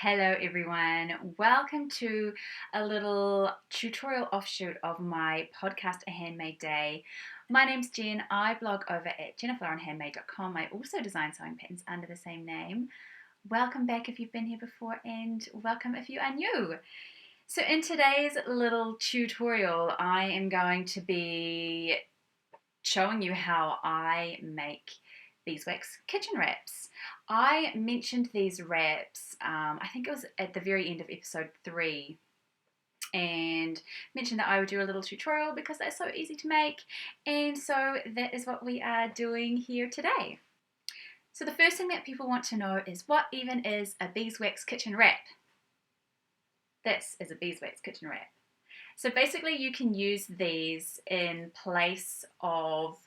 Hello everyone, welcome to a little tutorial offshoot of my podcast A Handmade Day. My name's Jen, I blog over at jenniferandhandmade.com. I also design sewing patterns under the same name. Welcome back if you've been here before and welcome if you are new. So in today's little tutorial I am going to be showing you how I make Beeswax kitchen wraps. I mentioned these wraps, I think it was at the very end of episode 3, and mentioned that I would do a little tutorial because they're so easy to make, and so that is what we are doing here today. So the first thing that people want to know is, what even is a beeswax kitchen wrap? This is a beeswax kitchen wrap. So basically you can use these in place of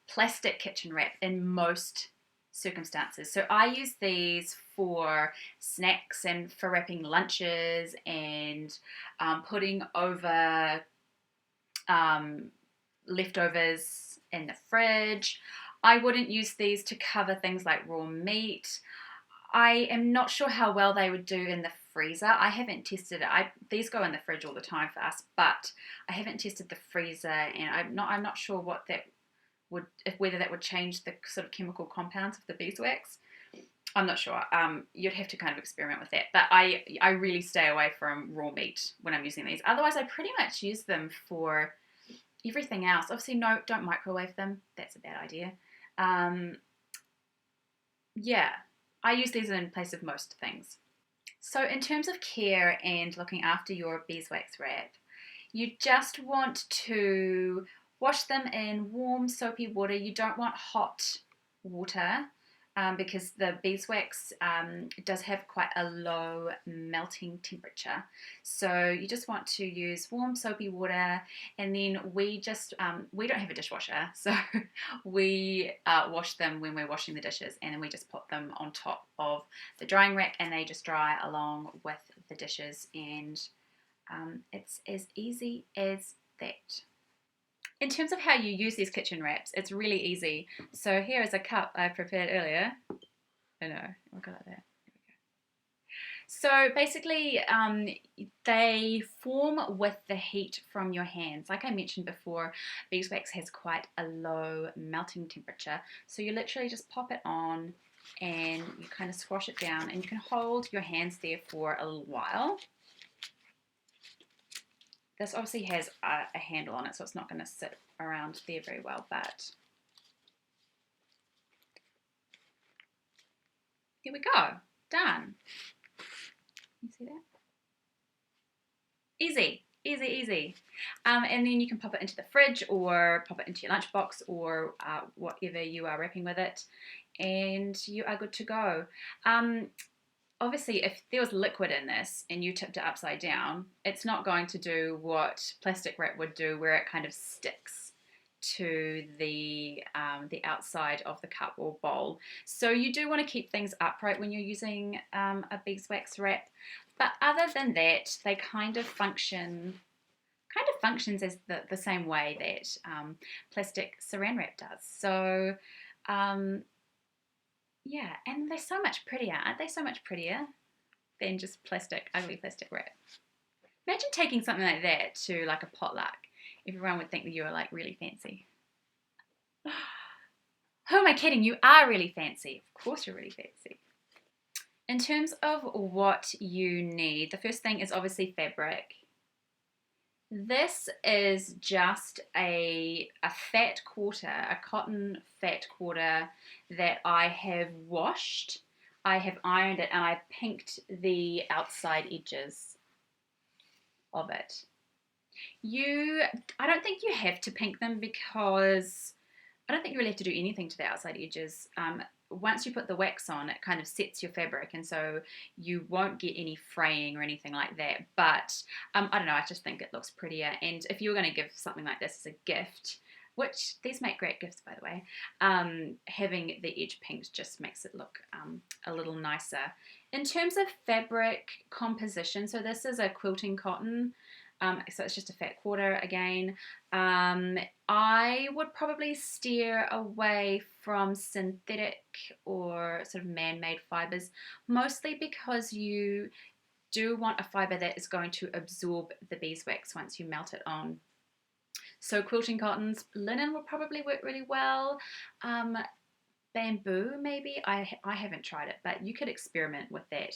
plastic kitchen wrap in most circumstances. So I use these for snacks and for wrapping lunches and putting over leftovers in the fridge. I wouldn't use these to cover things like raw meat. I am not sure how well they would do in the freezer. I haven't tested it. These go in the fridge all the time for us, but I haven't tested the freezer, and I'm not sure what that would, whether that would change the sort of chemical compounds of the beeswax. I'm not sure. You'd have to kind of experiment with that. But I really stay away from raw meat when I'm using these. Otherwise, I pretty much use them for everything else. Obviously, no, don't microwave them. That's a bad idea. Yeah. I use these in place of most things. So in terms of care and looking after your beeswax wrap, you just want to wash them in warm soapy water. You don't want hot water because the beeswax does have quite a low melting temperature. So you just want to use warm soapy water, and then we don't have a dishwasher, so we wash them when we're washing the dishes, and then we just put them on top of the drying rack and they just dry along with the dishes, and it's as easy as that. In terms of how you use these kitchen wraps, it's really easy. So here is a cup I prepared earlier. I know, I'll go like that. There we go. So basically, they form with the heat from your hands. Like I mentioned before, beeswax has quite a low melting temperature. So you literally just pop it on and you kind of squash it down, and you can hold your hands there for a little while. This obviously has a handle on it, so it's not going to sit around there very well, but here we go, done. You see that? Easy, easy, easy. And then you can pop it into the fridge or pop it into your lunchbox or whatever you are wrapping with it, and you are good to go. Obviously, if there was liquid in this and you tipped it upside down, it's not going to do what plastic wrap would do, where it kind of sticks to the outside of the cup or bowl. So you do want to keep things upright when you're using a beeswax wrap. But other than that, they kind of functions as the same way that plastic saran wrap does. So yeah, and they're so much prettier. Aren't they so much prettier than just ugly plastic wrap? Imagine taking something like that to like a potluck. Everyone would think that you were like really fancy. Who am I kidding? You are really fancy. Of course you're really fancy. In terms of what you need, the first thing is obviously fabric. This is just a fat quarter, a cotton fat quarter that I have washed. I have ironed it and I've pinked the outside edges of it. I don't think you have to pink them, because I don't think you really have to do anything to the outside edges. Once you put the wax on, it kind of sets your fabric, and so you won't get any fraying or anything like that. But I don't know, I just think it looks prettier. And if you were going to give something like this as a gift, which these make great gifts by the way, having the edge pinked just makes it look a little nicer. In terms of fabric composition, so this is a quilting cotton. So it's just a fat quarter again. I would probably steer away from synthetic or sort of man-made fibers, mostly because you do want a fibre that is going to absorb the beeswax once you melt it on. So quilting cottons, linen will probably work really well. Bamboo maybe, I haven't tried it, but you could experiment with that.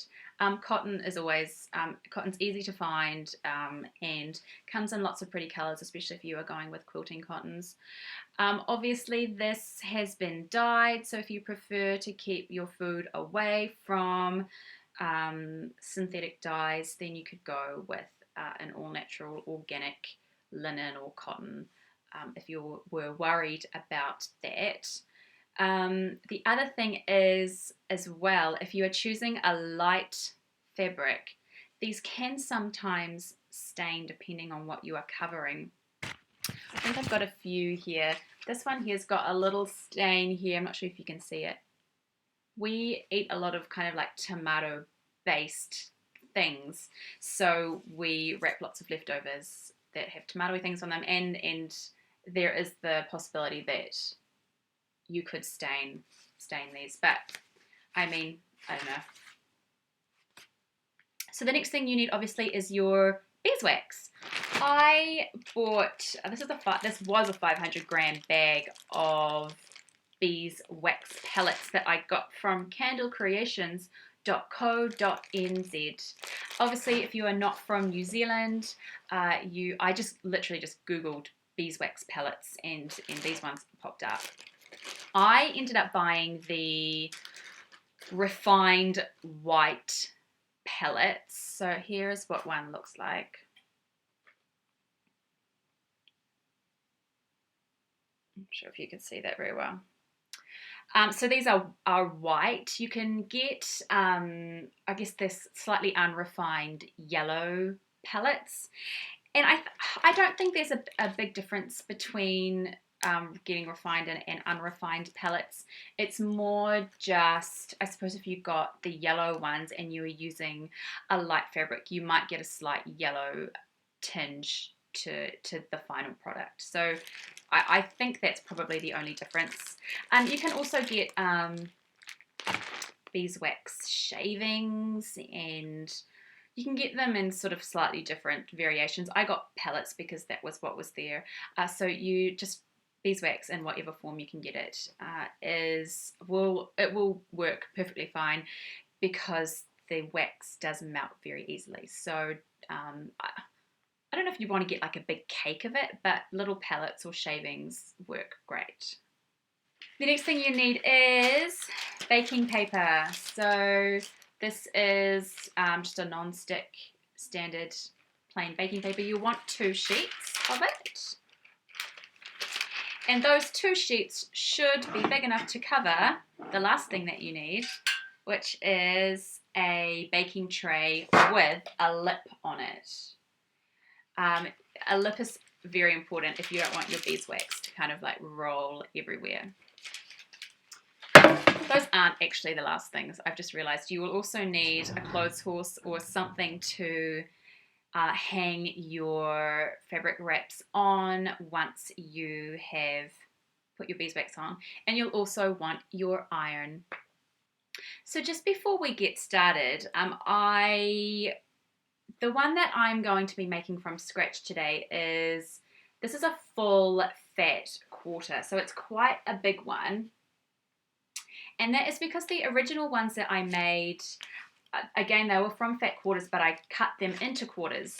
Cotton is always, cotton's easy to find and comes in lots of pretty colours, especially if you are going with quilting cottons. Obviously this has been dyed, so if you prefer to keep your food away from synthetic dyes, then you could go with an all-natural organic linen or cotton if you were worried about that. The other thing is, as well, if you are choosing a light fabric, these can sometimes stain depending on what you are covering. I think I've got a few here. This one here's got a little stain here. I'm not sure if you can see it. We eat a lot of kind of like tomato based things, so we wrap lots of leftovers that have tomato things on them, and there is the possibility that you could stain these, but I mean, I don't know. So the next thing you need obviously is your beeswax. I bought, this was a 500 gram bag of beeswax pellets that I got from candlecreations.co.nz. Obviously, if you are not from New Zealand, I just literally just Googled beeswax pellets and these ones popped up. I ended up buying the refined white pellets. So here's what one looks like. I'm not sure if you can see that very well. So these are white. You can get, I guess, this slightly unrefined yellow pellets. And I don't think there's a big difference between getting refined and unrefined pellets. It's more just, I suppose, if you got the yellow ones and you were using a light fabric, you might get a slight yellow tinge to the final product. So I think that's probably the only difference. You can also get beeswax shavings, and you can get them in sort of slightly different variations. I got pellets because that was what was there. So you just beeswax in whatever form you can get it will work perfectly fine because the wax does melt very easily. So I don't know if you want to get like a big cake of it, but little pellets or shavings work great. The next thing you need is baking paper. So this is just a non-stick standard plain baking paper. You want 2 sheets of it. And those 2 sheets should be big enough to cover the last thing that you need, which is a baking tray with a lip on it. A lip is very important if you don't want your beeswax to kind of like roll everywhere. Those aren't actually the last things. I've just realized you will also need a clothes horse or something to hang your fabric wraps on once you have put your beeswax on, and you'll also want your iron. So just before we get started, the one that I'm going to be making from scratch today this is a full fat quarter, so it's quite a big one. And that is because the original ones that I made, again, they were from fat quarters, but I cut them into quarters.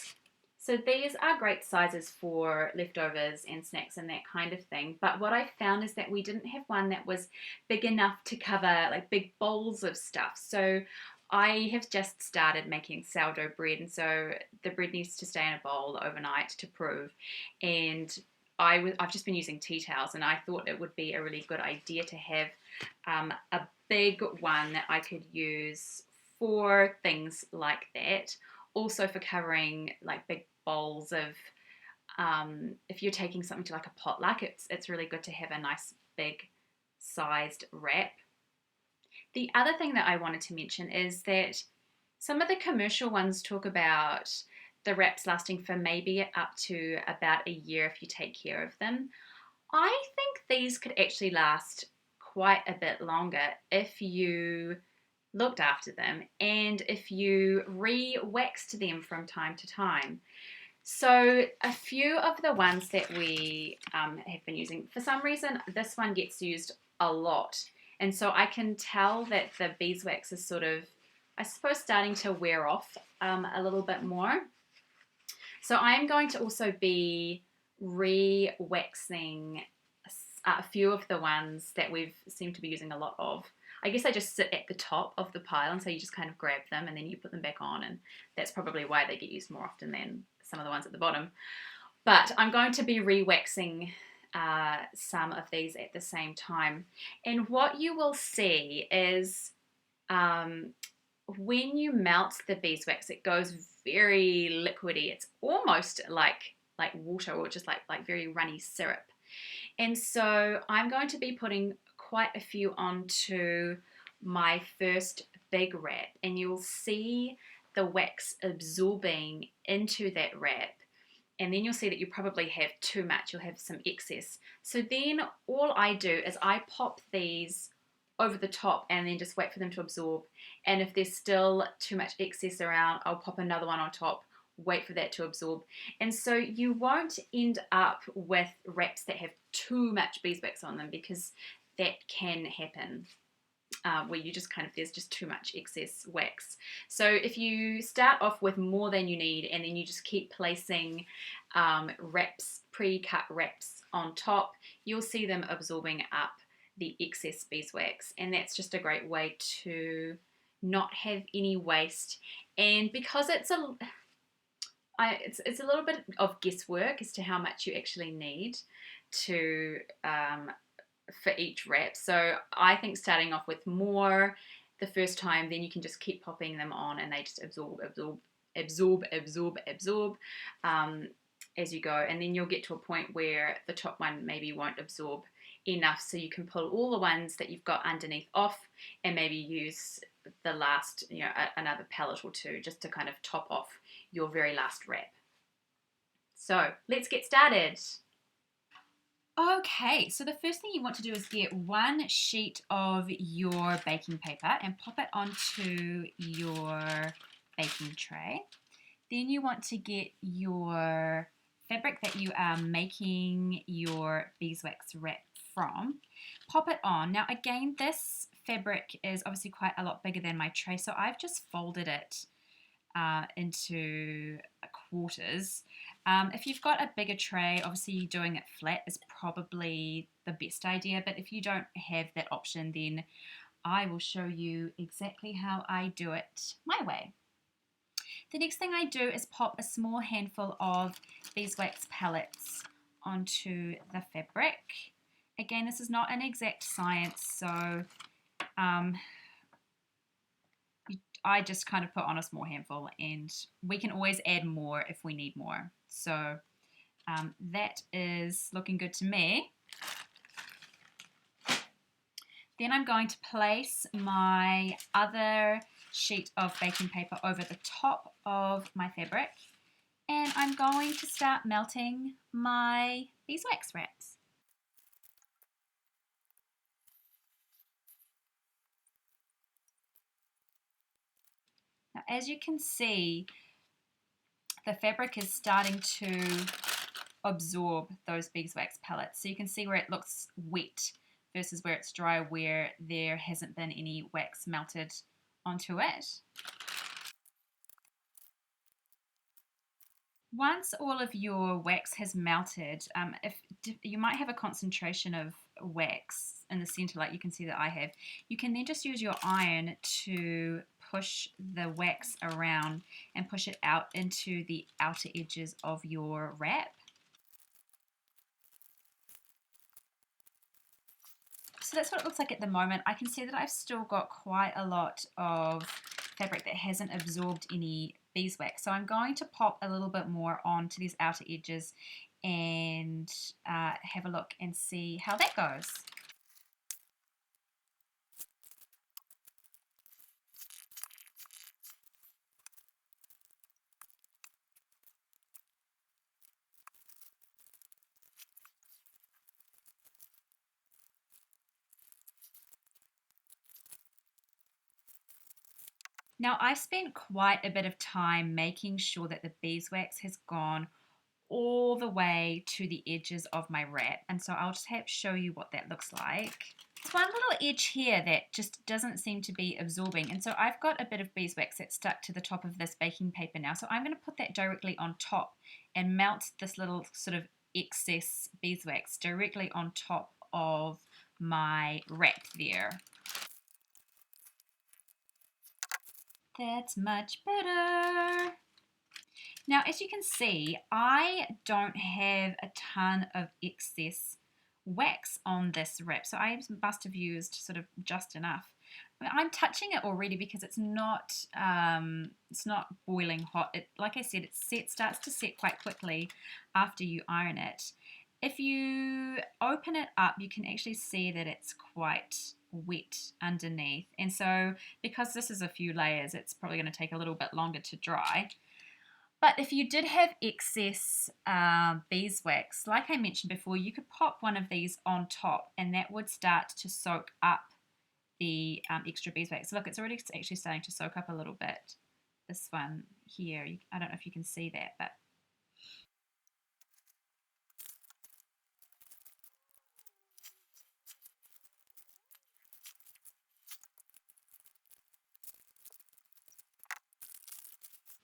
So these are great sizes for leftovers and snacks and that kind of thing. But what I found is that we didn't have one that was big enough to cover like big bowls of stuff. So I have just started making sourdough bread, and so the bread needs to stay in a bowl overnight to prove. And I've just been using tea towels, and I thought it would be a really good idea to have a big one that I could use for things like that. Also for covering like big bowls of, if you're taking something to like a potluck, it's really good to have a nice big sized wrap. The other thing that I wanted to mention is that some of the commercial ones talk about the wraps lasting for maybe up to about a year if you take care of them. I think these could actually last quite a bit longer if you looked after them, and if you re-waxed them from time to time. So a few of the ones that we have been using, for some reason, this one gets used a lot. And so I can tell that the beeswax is sort of, I suppose, starting to wear off a little bit more. So I'm going to also be re-waxing a few of the ones that we've seemed to be using a lot of. I guess they just sit at the top of the pile, and so you just kind of grab them and then you put them back on, and that's probably why they get used more often than some of the ones at the bottom. But I'm going to be re-waxing some of these at the same time. And what you will see is when you melt the beeswax, it goes very liquidy. It's almost like water, or just like very runny syrup. And so I'm going to be putting quite a few onto my first big wrap, and you'll see the wax absorbing into that wrap. And then you'll see that you probably have too much, you'll have some excess. So then all I do is I pop these over the top and then just wait for them to absorb. And if there's still too much excess around, I'll pop another one on top, wait for that to absorb. And so you won't end up with wraps that have too much beeswax on them, because that can happen. Where you just there's just too much excess wax. So if you start off with more than you need, and then you just keep placing wraps, pre-cut wraps on top, you'll see them absorbing up the excess beeswax, and that's just a great way to not have any waste. And because it's a little bit of guesswork as to how much you actually need to for each wrap. So I think starting off with more the first time, then you can just keep popping them on and they just absorb as you go. And then you'll get to a point where the top one maybe won't absorb enough, so you can pull all the ones that you've got underneath off and maybe use the last, another pellet or two just to kind of top off your very last wrap. So let's get started. Okay, so the first thing you want to do is get one sheet of your baking paper and pop it onto your baking tray. Then you want to get your fabric that you are making your beeswax wrap from. Pop it on. Now again, this fabric is obviously quite a lot bigger than my tray, so I've just folded it into quarters. If you've got a bigger tray, obviously doing it flat is probably the best idea, but if you don't have that option, then I will show you exactly how I do it my way. The next thing I do is pop a small handful of beeswax pellets onto the fabric. Again, this is not an exact science, so I just kind of put on a small handful, and we can always add more if we need more. So that is looking good to me. Then I'm going to place my other sheet of baking paper over the top of my fabric, and I'm going to start melting my beeswax wraps. Now, as you can see, the fabric is starting to absorb those beeswax pellets. So you can see where it looks wet versus where it's dry, where there hasn't been any wax melted onto it. Once all of your wax has melted, if you might have a concentration of wax in the center, like you can see that I have, you can then just use your iron to push the wax around and push it out into the outer edges of your wrap. So that's what it looks like at the moment. I can see that I've still got quite a lot of fabric that hasn't absorbed any beeswax. So I'm going to pop a little bit more onto these outer edges and have a look and see how that goes. Now I've spent quite a bit of time making sure that the beeswax has gone all the way to the edges of my wrap, and so I'll just have to show you what that looks like. There's one little edge here that just doesn't seem to be absorbing, and so I've got a bit of beeswax that's stuck to the top of this baking paper now, so I'm going to put that directly on top and melt this little sort of excess beeswax directly on top of my wrap there. That's much better. Now, as you can see, I don't have a ton of excess wax on this wrap, so I must have used sort of just enough. I mean, I'm touching it already because it's not boiling hot. Like I said, it starts to set quite quickly after you iron it. If you open it up, you can actually see that it's quite wet underneath, and so because this is a few layers, it's probably going to take a little bit longer to dry. But if you did have excess beeswax, like I mentioned before, you could pop one of these on top and that would start to soak up the extra beeswax. Look, it's already actually starting to soak up a little bit. This one here, I don't know if you can see that, but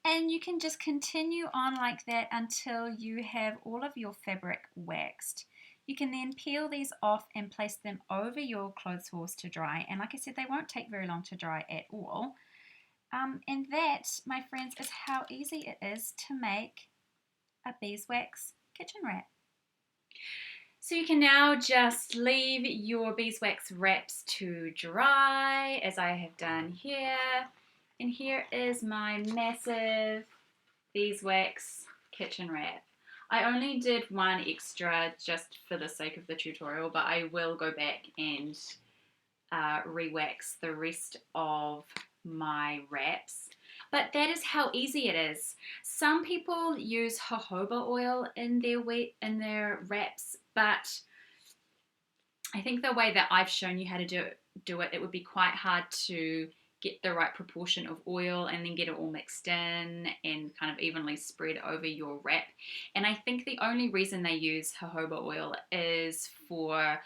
and you can just continue on like that until you have all of your fabric waxed. You can then peel these off and place them over your clothes horse to dry. And like I said, they won't take very long to dry at all. And that, my friends, is how easy it is to make a beeswax kitchen wrap. So you can now just leave your beeswax wraps to dry, as I have done here. And here is my massive beeswax kitchen wrap. I only did one extra just for the sake of the tutorial, but I will go back and re-wax the rest of my wraps. But that is how easy it is. Some people use jojoba oil in their wraps, but I think the way that I've shown you how to do it, it would be quite hard to get the right proportion of oil and then get it all mixed in and kind of evenly spread over your wrap. And I think the only reason they use jojoba oil is for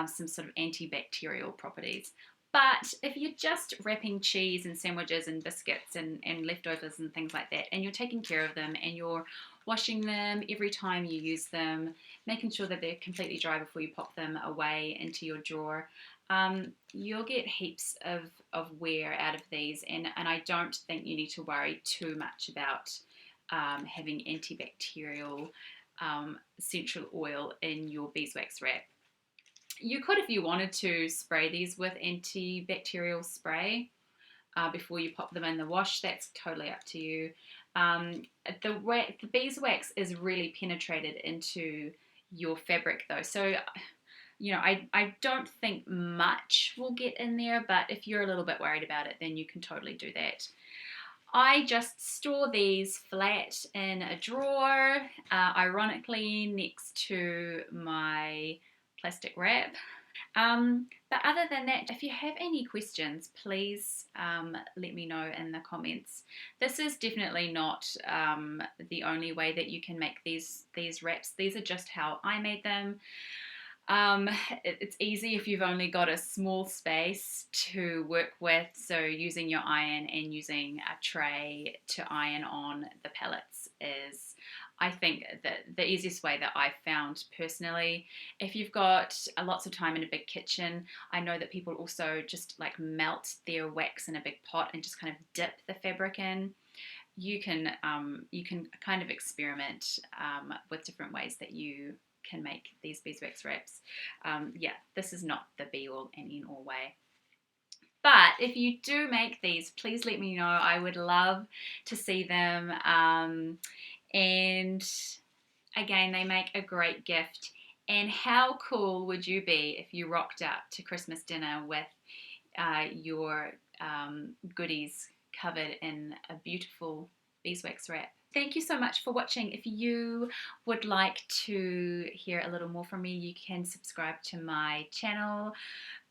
some sort of antibacterial properties. But if you're just wrapping cheese and sandwiches and biscuits and leftovers and things like that, and you're taking care of them and you're washing them every time you use them, making sure that they're completely dry before you pop them away into your drawer, you'll get heaps of wear out of these, and I don't think you need to worry too much about having antibacterial essential oil in your beeswax wrap. You could, if you wanted to, spray these with antibacterial spray before you pop them in the wash. That's totally up to you. The beeswax is really penetrated into your fabric though, so I don't think much will get in there, but if you're a little bit worried about it, then you can totally do that. I just store these flat in a drawer, ironically next to my plastic wrap. But other than that, if you have any questions, please let me know in the comments. This is definitely not the only way that you can make these wraps. These are just how I made them. It's easy if you've only got a small space to work with, so using your iron and using a tray to iron on the pellets is, I think, the easiest way that I've found personally. If you've got lots of time in a big kitchen, I know that people also just like melt their wax in a big pot and just kind of dip the fabric in. You can kind of experiment with different ways that you can make these beeswax wraps. This is not the be all and end all way. But if you do make these, please let me know. I would love to see them. And again, they make a great gift. And how cool would you be if you rocked up to Christmas dinner with your goodies covered in a beautiful beeswax wrap? Thank you so much for watching. If you would like to hear a little more from me, you can subscribe to my channel.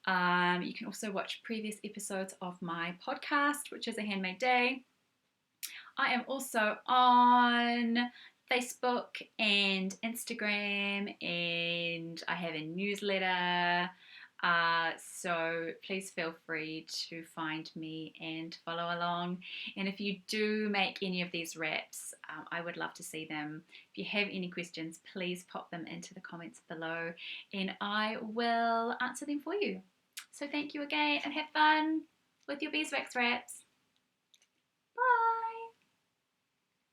You can also watch previous episodes of my podcast, which is A Handmade Day. I am also on Facebook and Instagram, and I have a newsletter. So please feel free to find me and follow along. And if you do make any of these wraps, I would love to see them. If you have any questions, please pop them into the comments below and I will answer them for you. So thank you again and have fun with your beeswax wraps.